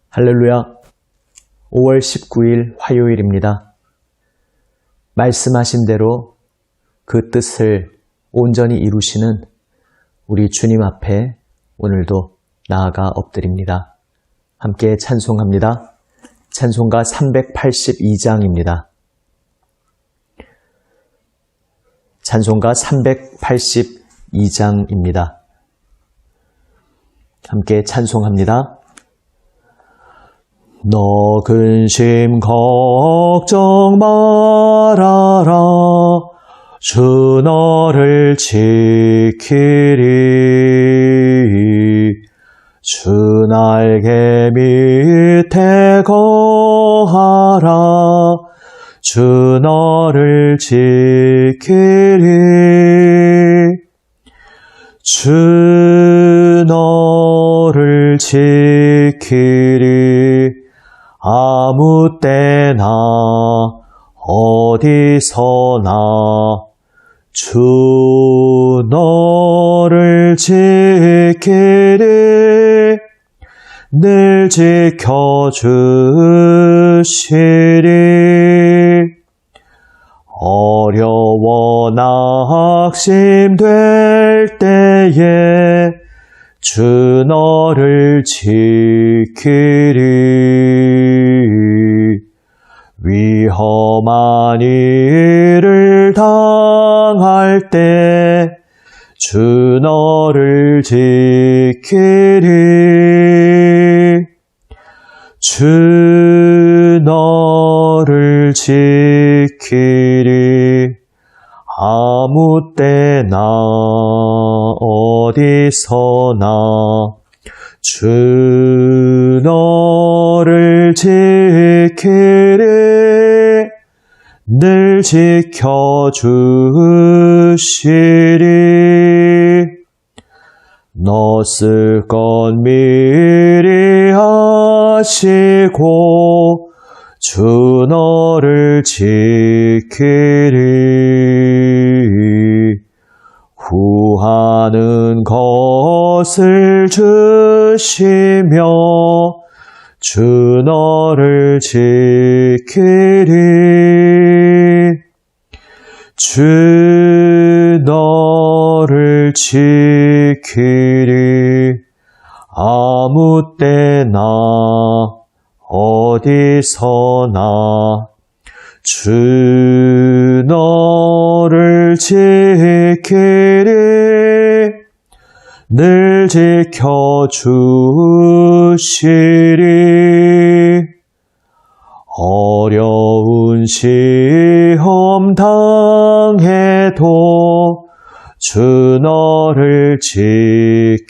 할렐루야. 5월 19일 화요일입니다. 말씀하신 대로 그 뜻을 온전히 이루시는 우리 주님 앞에 오늘도 나아가 엎드립니다. 함께 찬송합니다. 찬송가 382장입니다. 찬송가 382장입니다. 함께 찬송합니다. 너 근심 걱정 말아라. 주 너를 지키리. 주 날개 밑에 거하라. 주 너를 지키리. 주 너를 지키리. 아무 때나 어디서나 주 너를 지키리. 늘 지켜주시리. 어려워 낙심될 때에 주 너를 지키리. 위험한 일을 당할 때 주 너를 지키리. 주 너를 지키리. 아무 때나 어디서나 주 너를 지키리. 늘 지켜주시리. 너 쓸 건 미리 하시고 주 너를 지키리. 구하는 것을 주시며 주 너를 지키리. 주 너를 지키리. 아무 때나 어디서나 주 너를 지키리. 늘 지켜주시리. 어려운 시험 당해도 주 너를 지키리.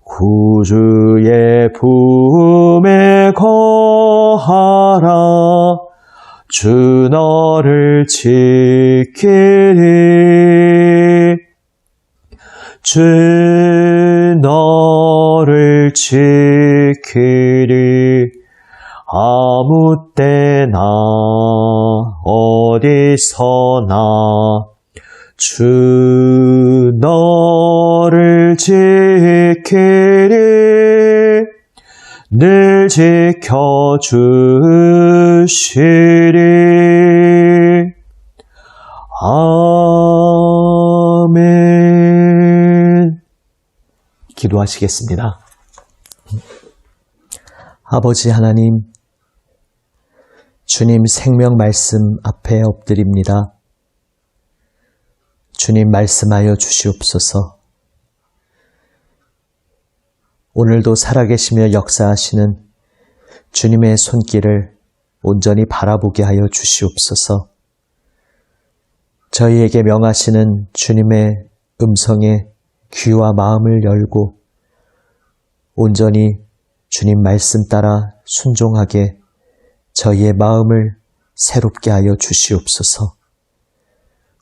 구주의 품에 거하라. 주 너를 지키리. 주 너를 지키리. 아무 때나 어디서나 주 너를 지키리. 늘 지켜주시리. 아멘. 기도하시겠습니다. 아버지 하나님, 주님 생명 말씀 앞에 엎드립니다. 주님 말씀하여 주시옵소서. 오늘도 살아계시며 역사하시는 주님의 손길을 온전히 바라보게 하여 주시옵소서. 저희에게 명하시는 주님의 음성에 귀와 마음을 열고 온전히 주님 말씀 따라 순종하게 저희의 마음을 새롭게 하여 주시옵소서.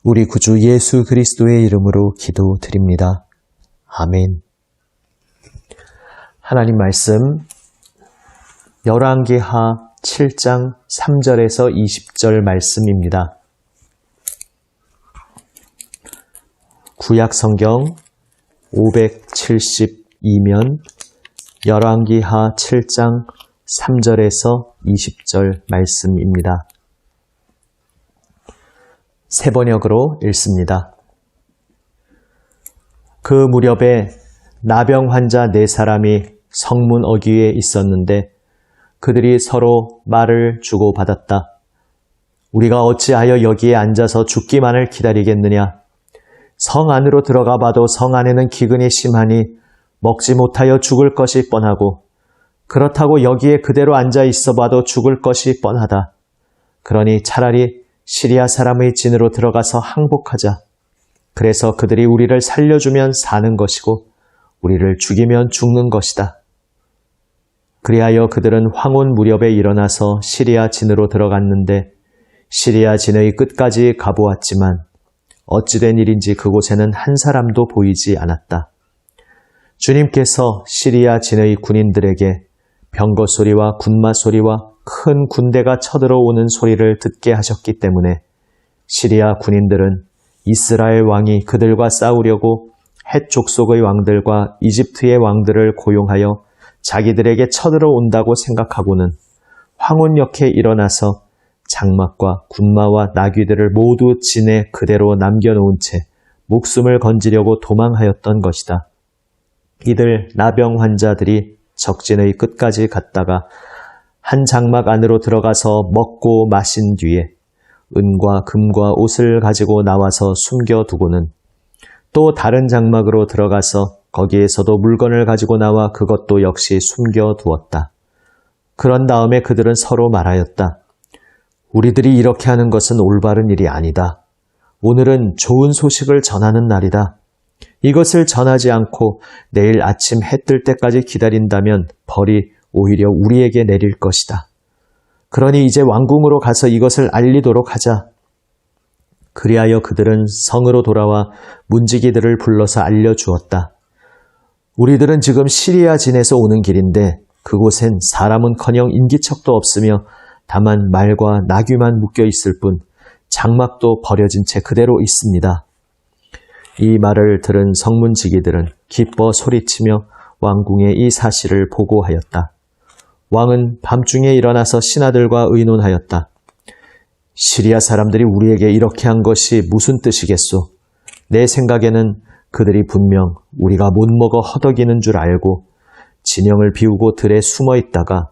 우리 구주 예수 그리스도의 이름으로 기도드립니다. 아멘. 하나님 말씀 열왕기하 7장 3절에서 20절 말씀입니다. 구약 성경 576 2면 열왕기하 7장 3절에서 20절 말씀입니다. 세 번역으로 읽습니다. 그 무렵에 나병 환자 4사람이 성문 어귀에 있었는데 그들이 서로 말을 주고받았다. 우리가 어찌하여 여기에 앉아서 죽기만을 기다리겠느냐? 성 안으로 들어가 봐도 성 안에는 기근이 심하니 먹지 못하여 죽을 것이 뻔하고 그렇다고 여기에 그대로 앉아 있어 봐도 죽을 것이 뻔하다. 그러니 차라리 시리아 사람의 진으로 들어가서 항복하자. 그래서 그들이 우리를 살려주면 사는 것이고 우리를 죽이면 죽는 것이다. 그리하여 그들은 황혼 무렵에 일어나서 시리아 진으로 들어갔는데 시리아 진의 끝까지 가보았지만 어찌된 일인지 그곳에는 한 사람도 보이지 않았다. 주님께서 시리아 진의 군인들에게 병거 소리와 군마 소리와 큰 군대가 쳐들어오는 소리를 듣게 하셨기 때문에 시리아 군인들은 이스라엘 왕이 그들과 싸우려고 헷 족속의 왕들과 이집트의 왕들을 고용하여 자기들에게 쳐들어온다고 생각하고는 황혼역에 일어나서 장막과 군마와 나귀들을 모두 진에 그대로 남겨놓은 채 목숨을 건지려고 도망하였던 것이다. 이들 나병 환자들이 적진의 끝까지 갔다가 한 장막 안으로 들어가서 먹고 마신 뒤에 은과 금과 옷을 가지고 나와서 숨겨두고는 또 다른 장막으로 들어가서 거기에서도 물건을 가지고 나와 그것도 역시 숨겨두었다. 그런 다음에 그들은 서로 말하였다. 우리들이 이렇게 하는 것은 올바른 일이 아니다. 오늘은 좋은 소식을 전하는 날이다. 이것을 전하지 않고 내일 아침 해 뜰 때까지 기다린다면 벌이 오히려 우리에게 내릴 것이다. 그러니 이제 왕궁으로 가서 이것을 알리도록 하자. 그리하여 그들은 성으로 돌아와 문지기들을 불러서 알려주었다. 우리들은 지금 시리아 진에서 오는 길인데 그곳엔 사람은커녕 인기척도 없으며 다만 말과 나귀만 묶여 있을 뿐 장막도 버려진 채 그대로 있습니다. 이 말을 들은 성문지기들은 기뻐 소리치며 왕궁에 이 사실을 보고하였다. 왕은 밤중에 일어나서 신하들과 의논하였다. 시리아 사람들이 우리에게 이렇게 한 것이 무슨 뜻이겠소? 내 생각에는 그들이 분명 우리가 못 먹어 허덕이는 줄 알고 진영을 비우고 들에 숨어 있다가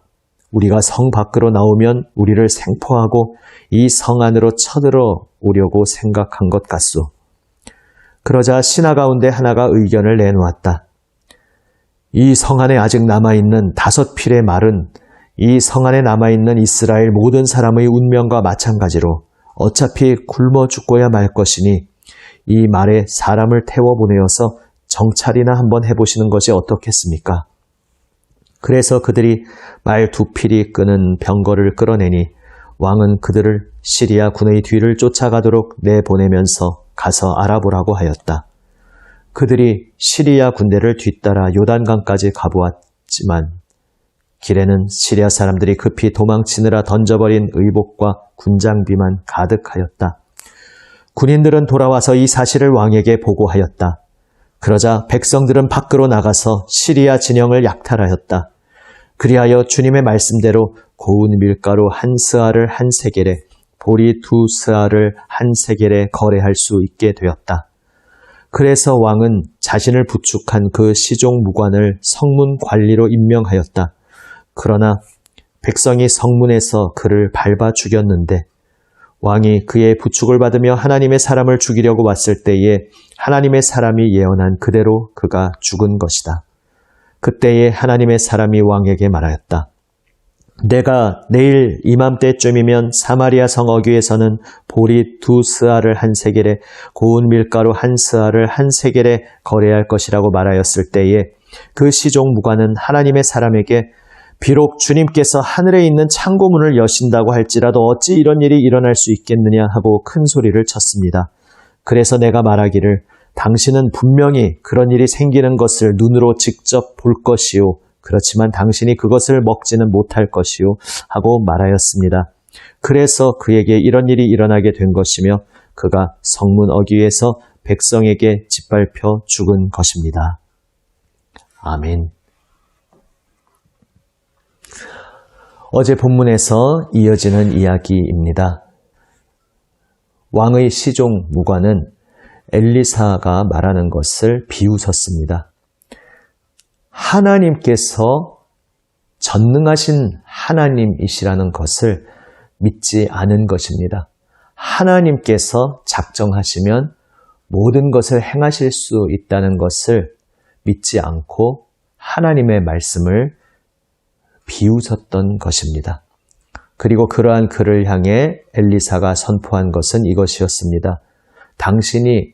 우리가 성 밖으로 나오면 우리를 생포하고 이 성 안으로 쳐들어 오려고 생각한 것 같소. 그러자 신하 가운데 하나가 의견을 내놓았다. 이 성 안에 아직 남아있는 5필의 말은 이 성 안에 남아있는 이스라엘 모든 사람의 운명과 마찬가지로 어차피 굶어 죽고야 말 것이니 이 말에 사람을 태워보내어서 정찰이나 한번 해보시는 것이 어떻겠습니까? 그래서 그들이 말 2필이 끄는 병거를 끌어내니 왕은 그들을 시리아 군의 뒤를 쫓아가도록 내보내면서 가서 알아보라고 하였다. 그들이 시리아 군대를 뒤따라 요단강까지 가보았지만 길에는 시리아 사람들이 급히 도망치느라 던져버린 의복과 군장비만 가득하였다. 군인들은 돌아와서 이 사실을 왕에게 보고하였다. 그러자 백성들은 밖으로 나가서 시리아 진영을 약탈하였다. 그리하여 주님의 말씀대로 고운 밀가루 1스아를 1세겔에 보리 2스아를 1세겔에 거래할 수 있게 되었다. 그래서 왕은 자신을 부축한 그 시종 무관을 성문 관리로 임명하였다. 그러나 백성이 성문에서 그를 밟아 죽였는데 왕이 그의 부축을 받으며 하나님의 사람을 죽이려고 왔을 때에 하나님의 사람이 예언한 그대로 그가 죽은 것이다. 그때에 하나님의 사람이 왕에게 말하였다. 내가 내일 이맘때쯤이면 사마리아 성 어귀에서는 보리 2스아를 1세겔에 고운 밀가루 1스아를 1세겔에 거래할 것이라고 말하였을 때에 그 시종 무관은 하나님의 사람에게 비록 주님께서 하늘에 있는 창고문을 여신다고 할지라도 어찌 이런 일이 일어날 수 있겠느냐 하고 큰 소리를 쳤습니다. 그래서 내가 말하기를 당신은 분명히 그런 일이 생기는 것을 눈으로 직접 볼 것이요. 그렇지만 당신이 그것을 먹지는 못할 것이요. 하고 말하였습니다. 그래서 그에게 이런 일이 일어나게 된 것이며 그가 성문 어귀에서 백성에게 짓밟혀 죽은 것입니다. 아멘. 어제 본문에서 이어지는 이야기입니다. 왕의 시종 무관은 엘리사가 말하는 것을 비웃었습니다. 하나님께서 전능하신 하나님이시라는 것을 믿지 않은 것입니다. 하나님께서 작정하시면 모든 것을 행하실 수 있다는 것을 믿지 않고 하나님의 말씀을 비웃었던 것입니다. 그리고 그러한 그를 향해 엘리사가 선포한 것은 이것이었습니다. 당신이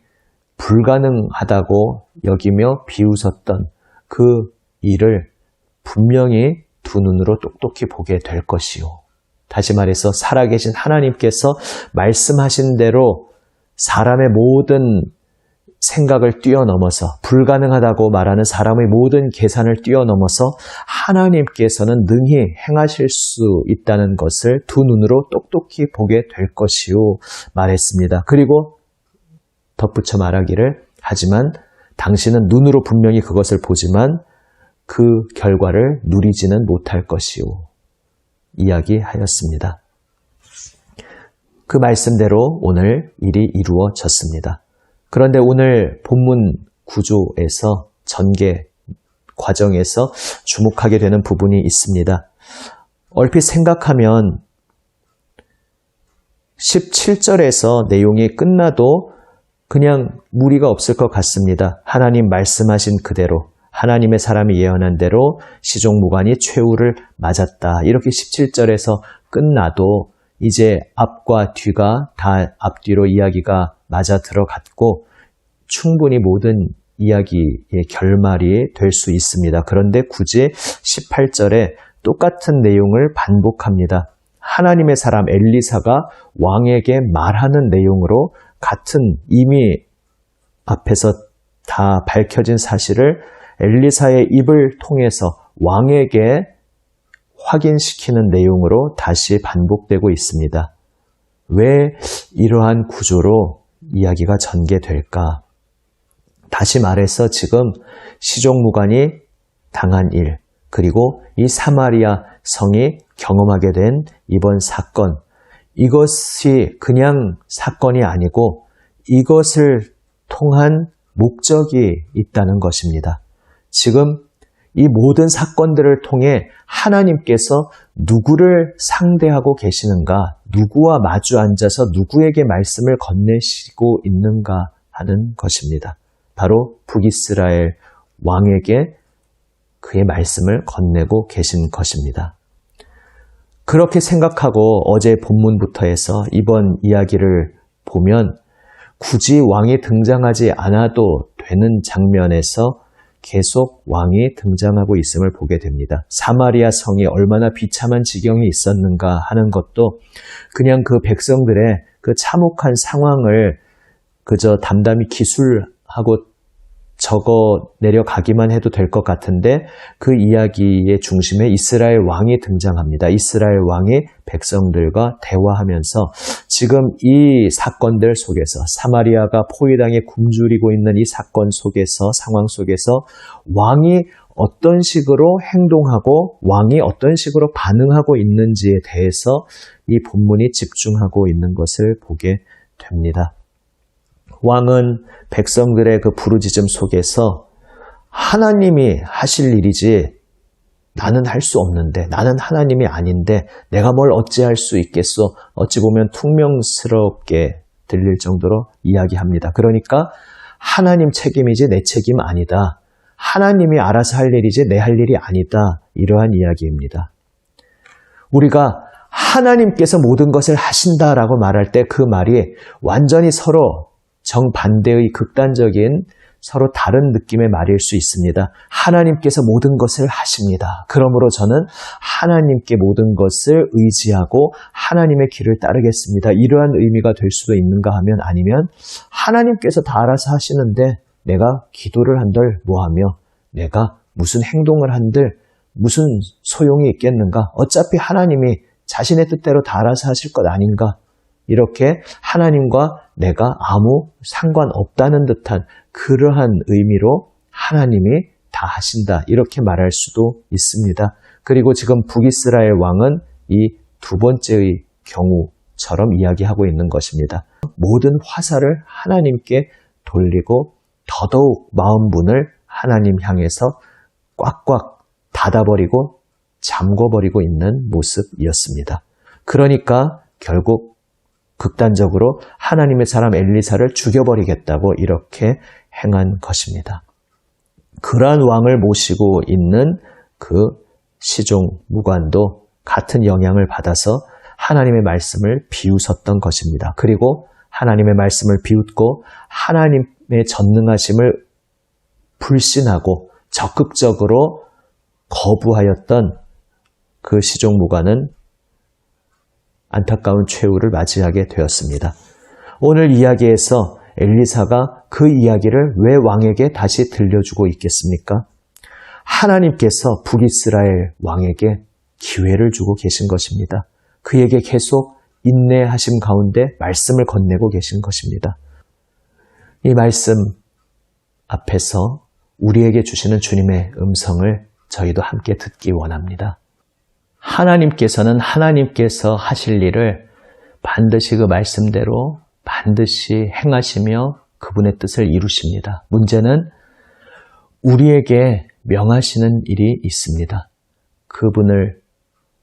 불가능하다고 여기며 비웃었던 그 일을 분명히 두 눈으로 똑똑히 보게 될 것이요. 다시 말해서 살아계신 하나님께서 말씀하신 대로 사람의 모든 생각을 뛰어넘어서 불가능하다고 말하는 사람의 모든 계산을 뛰어넘어서 하나님께서는 능히 행하실 수 있다는 것을 두 눈으로 똑똑히 보게 될 것이요 말했습니다. 그리고 덧붙여 말하기를 하지만 당신은 눈으로 분명히 그것을 보지만 그 결과를 누리지는 못할 것이요 이야기하였습니다. 그 말씀대로 오늘 일이 이루어졌습니다. 그런데 오늘 본문 구조에서 전개 과정에서 주목하게 되는 부분이 있습니다. 얼핏 생각하면 17절에서 내용이 끝나도 그냥 무리가 없을 것 같습니다. 하나님 말씀하신 그대로 하나님의 사람이 예언한 대로 시종무관이 최후를 맞았다. 이렇게 17절에서 끝나도 이제 앞과 뒤가 다 앞뒤로 이야기가 맞아 들어갔고 충분히 모든 이야기의 결말이 될 수 있습니다. 그런데 굳이 18절에 똑같은 내용을 반복합니다. 하나님의 사람 엘리사가 왕에게 말하는 내용으로 같은 이미 앞에서 다 밝혀진 사실을 엘리사의 입을 통해서 왕에게 확인시키는 내용으로 다시 반복되고 있습니다. 왜 이러한 구조로 이야기가 전개될까? 다시 말해서 지금 시종무관이 당한 일, 그리고 이 사마리아 성이 경험하게 된 이번 사건, 이것이 그냥 사건이 아니고 이것을 통한 목적이 있다는 것입니다. 지금 이 모든 사건들을 통해 하나님께서 누구를 상대하고 계시는가, 누구와 마주 앉아서 누구에게 말씀을 건네시고 있는가 하는 것입니다. 바로 북이스라엘 왕에게 그의 말씀을 건네고 계신 것입니다. 그렇게 생각하고 어제 본문부터 해서 이번 이야기를 보면 굳이 왕이 등장하지 않아도 되는 장면에서 계속 왕이 등장하고 있음을 보게 됩니다. 사마리아 성이 얼마나 비참한 지경에 있었는가 하는 것도 그냥 그 백성들의 그 참혹한 상황을 그저 담담히 기술하고 적어 내려가기만 해도 될 것 같은데 그 이야기의 중심에 이스라엘 왕이 등장합니다. 이스라엘 왕이 백성들과 대화하면서 지금 이 사건들 속에서 사마리아가 포위당에 굶주리고 있는 이 사건 속에서 상황 속에서 왕이 어떤 식으로 행동하고 왕이 어떤 식으로 반응하고 있는지에 대해서 이 본문이 집중하고 있는 것을 보게 됩니다. 왕은 백성들의 그 부르짖음 속에서 하나님이 하실 일이지 나는 할 수 없는데, 나는 하나님이 아닌데 내가 뭘 어찌할 수 있겠소? 어찌 보면 퉁명스럽게 들릴 정도로 이야기합니다. 그러니까 하나님 책임이지 내 책임 아니다. 하나님이 알아서 할 일이지 내 할 일이 아니다. 이러한 이야기입니다. 우리가 하나님께서 모든 것을 하신다라고 말할 때 그 말이 완전히 서로 정반대의 극단적인 서로 다른 느낌의 말일 수 있습니다. 하나님께서 모든 것을 하십니다. 그러므로 저는 하나님께 모든 것을 의지하고 하나님의 길을 따르겠습니다. 이러한 의미가 될 수도 있는가 하면 아니면 하나님께서 다 알아서 하시는데 내가 기도를 한들 뭐하며 내가 무슨 행동을 한들 무슨 소용이 있겠는가? 어차피 하나님이 자신의 뜻대로 다 알아서 하실 것 아닌가? 이렇게 하나님과 내가 아무 상관없다는 듯한 그러한 의미로 하나님이 다 다 하신다. 이렇게 말할 수도 있습니다. 그리고 지금 북이스라엘 왕은 이 두 번째의 경우처럼 이야기하고 있는 것입니다. 모든 화살을 하나님께 돌리고 더더욱 마음문을 하나님 향해서 꽉꽉 닫아버리고 잠궈버리고 있는 모습이었습니다. 그러니까 결국 극단적으로 하나님의 사람 엘리사를 죽여버리겠다고 이렇게 행한 것입니다. 그러한 왕을 모시고 있는 그 시종 무관도 같은 영향을 받아서 하나님의 말씀을 비웃었던 것입니다. 그리고 하나님의 말씀을 비웃고 하나님의 전능하심을 불신하고 적극적으로 거부하였던 그 시종 무관은 안타까운 최후를 맞이하게 되었습니다. 오늘 이야기에서 엘리사가 그 이야기를 왜 왕에게 다시 들려주고 있겠습니까? 하나님께서 북이스라엘 왕에게 기회를 주고 계신 것입니다. 그에게 계속 인내하심 가운데 말씀을 건네고 계신 것입니다. 이 말씀 앞에서 우리에게 주시는 주님의 음성을 저희도 함께 듣기 원합니다. 하나님께서는 하나님께서 하실 일을 반드시 그 말씀대로 반드시 행하시며 그분의 뜻을 이루십니다. 문제는 우리에게 명하시는 일이 있습니다. 그분을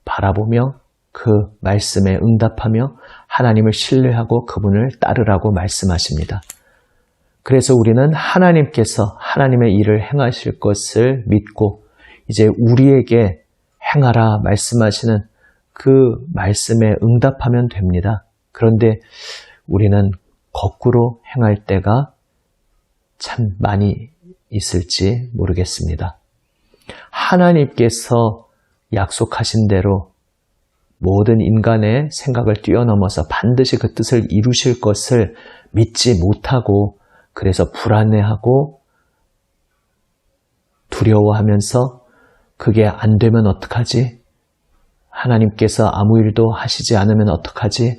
바라보며 그 말씀에 응답하며 하나님을 신뢰하고 그분을 따르라고 말씀하십니다. 그래서 우리는 하나님께서 하나님의 일을 행하실 것을 믿고 이제 우리에게 행하라 말씀하시는 그 말씀에 응답하면 됩니다. 그런데 우리는 거꾸로 행할 때가 참 많이 있을지 모르겠습니다. 하나님께서 약속하신 대로 모든 인간의 생각을 뛰어넘어서 반드시 그 뜻을 이루실 것을 믿지 못하고 그래서 불안해하고 두려워하면서 그게 안 되면 어떡하지? 하나님께서 아무 일도 하시지 않으면 어떡하지?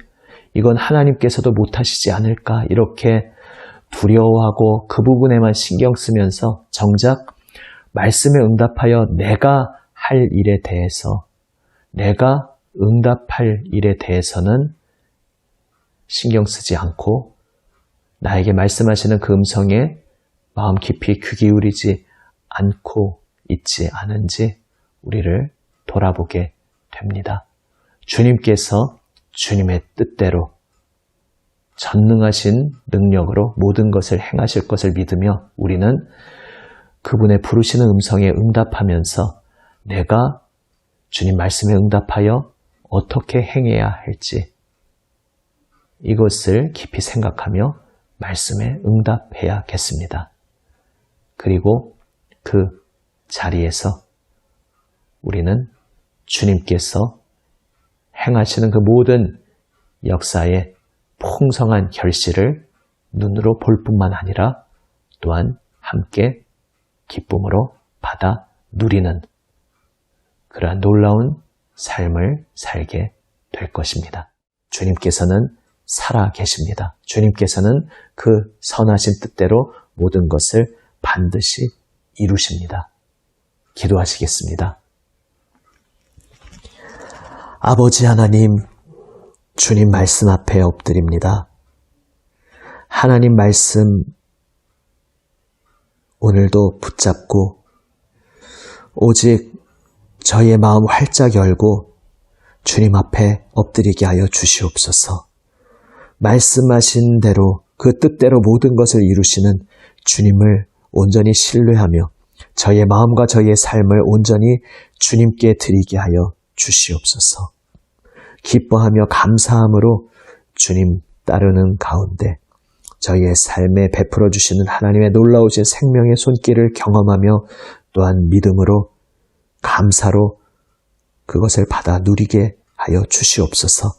이건 하나님께서도 못하시지 않을까? 이렇게 두려워하고 그 부분에만 신경 쓰면서 정작 말씀에 응답하여 내가 할 일에 대해서 내가 응답할 일에 대해서는 신경 쓰지 않고 나에게 말씀하시는 그 음성에 마음 깊이 귀 기울이지 않고 있지 않은지 우리를 돌아보게 됩니다. 주님께서 주님의 뜻대로 전능하신 능력으로 모든 것을 행하실 것을 믿으며 우리는 그분의 부르시는 음성에 응답하면서 내가 주님 말씀에 응답하여 어떻게 행해야 할지 이것을 깊이 생각하며 말씀에 응답해야겠습니다. 그리고 그 자리에서 우리는 주님께서 행하시는 그 모든 역사의 풍성한 결실을 눈으로 볼 뿐만 아니라 또한 함께 기쁨으로 받아 누리는 그러한 놀라운 삶을 살게 될 것입니다. 주님께서는 살아 계십니다. 주님께서는 그 선하신 뜻대로 모든 것을 반드시 이루십니다. 기도하시겠습니다. 아버지 하나님, 주님 말씀 앞에 엎드립니다. 하나님 말씀 오늘도 붙잡고 오직 저희의 마음 활짝 열고 주님 앞에 엎드리게 하여 주시옵소서. 말씀하신 대로 그 뜻대로 모든 것을 이루시는 주님을 온전히 신뢰하며 저희의 마음과 저희의 삶을 온전히 주님께 드리게 하여 주시옵소서. 기뻐하며 감사함으로 주님 따르는 가운데 저희의 삶에 베풀어 주시는 하나님의 놀라우신 생명의 손길을 경험하며 또한 믿음으로 감사로 그것을 받아 누리게 하여 주시옵소서.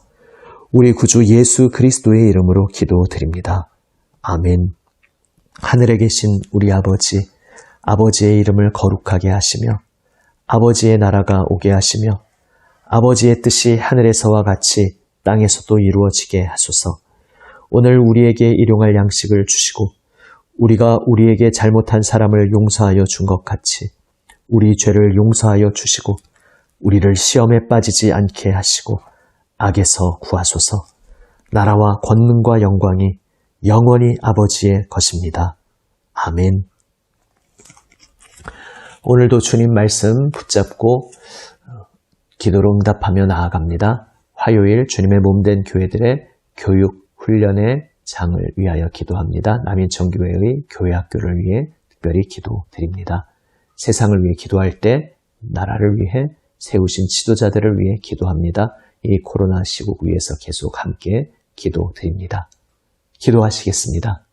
우리 구주 예수 그리스도의 이름으로 기도드립니다. 아멘. 하늘에 계신 우리 아버지, 아버지의 이름을 거룩하게 하시며 아버지의 나라가 오게 하시며 아버지의 뜻이 하늘에서와 같이 땅에서도 이루어지게 하소서. 오늘 우리에게 일용할 양식을 주시고 우리가 우리에게 잘못한 사람을 용서하여 준 것 같이 우리 죄를 용서하여 주시고 우리를 시험에 빠지지 않게 하시고 악에서 구하소서. 나라와 권능과 영광이 영원히 아버지의 것입니다. 아멘. 오늘도 주님 말씀 붙잡고 기도로 응답하며 나아갑니다. 화요일 주님의 몸된 교회들의 교육 훈련의 장을 위하여 기도합니다. 남인천교회의 교회학교를 위해 특별히 기도드립니다. 세상을 위해 기도할 때 나라를 위해 세우신 지도자들을 위해 기도합니다. 이 코로나 시국 위에서 계속 함께 기도드립니다. 기도하시겠습니다.